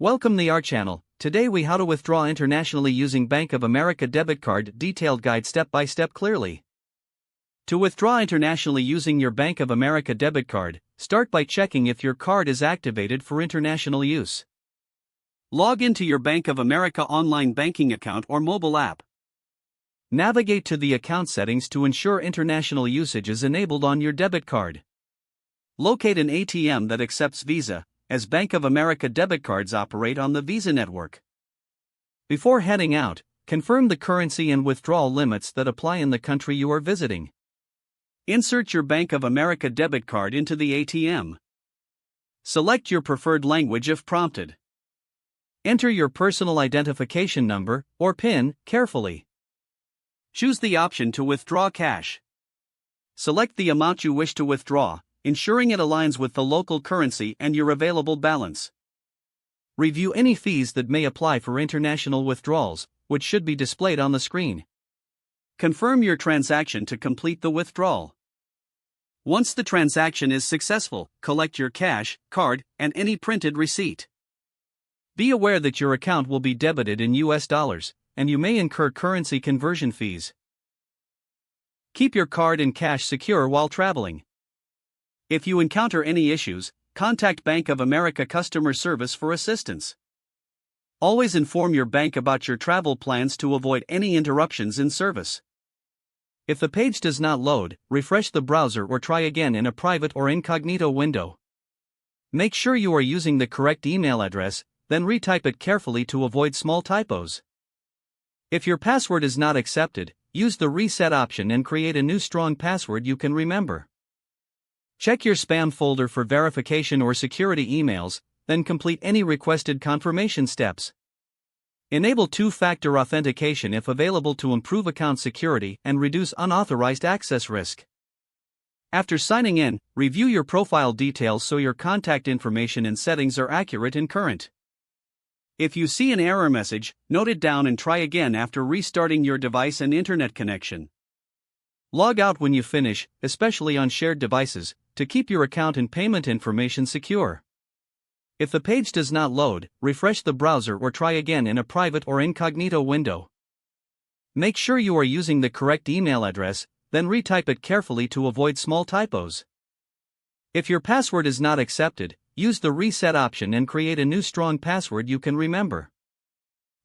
Welcome to our channel. Today we how to withdraw internationally using Bank of America debit card detailed guide step by step clearly. To withdraw internationally using your Bank of America debit card, start by checking if your card is activated for international use. Log into your Bank of America online banking account or mobile app. Navigate to the account settings to ensure international usage is enabled on your debit card. Locate an ATM that accepts Visa, as Bank of America debit cards operate on the Visa network. Before heading out, confirm the currency and withdrawal limits that apply in the country you are visiting. Insert your Bank of America debit card into the ATM. Select your preferred language if prompted. Enter your personal identification number, or PIN, carefully. Choose the option to withdraw cash. Select the amount you wish to withdraw, ensuring it aligns with the local currency and your available balance. Review any fees that may apply for international withdrawals, which should be displayed on the screen. Confirm your transaction to complete the withdrawal. Once the transaction is successful, collect your cash, card, and any printed receipt. Be aware that your account will be debited in US dollars, and you may incur currency conversion fees. Keep your card and cash secure while traveling. If you encounter any issues, contact Bank of America customer service for assistance. Always inform your bank about your travel plans to avoid any interruptions in service. If the page does not load, refresh the browser or try again in a private or incognito window. Make sure you are using the correct email address, then retype it carefully to avoid small typos. If your password is not accepted, use the reset option and create a new strong password you can remember. Check your spam folder for verification or security emails, then complete any requested confirmation steps. Enable two-factor authentication if available to improve account security and reduce unauthorized access risk. After signing in, review your profile details so your contact information and settings are accurate and current. If you see an error message, note it down and try again after restarting your device and internet connection. Log out when you finish, especially on shared devices, to keep your account and payment information secure. If the page does not load, refresh the browser or try again in a private or incognito window. Make sure you are using the correct email address, then retype it carefully to avoid small typos. If your password is not accepted, use the reset option and create a new strong password you can remember.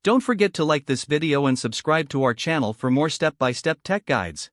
Don't forget to like this video and subscribe to our channel for more step-by-step tech guides.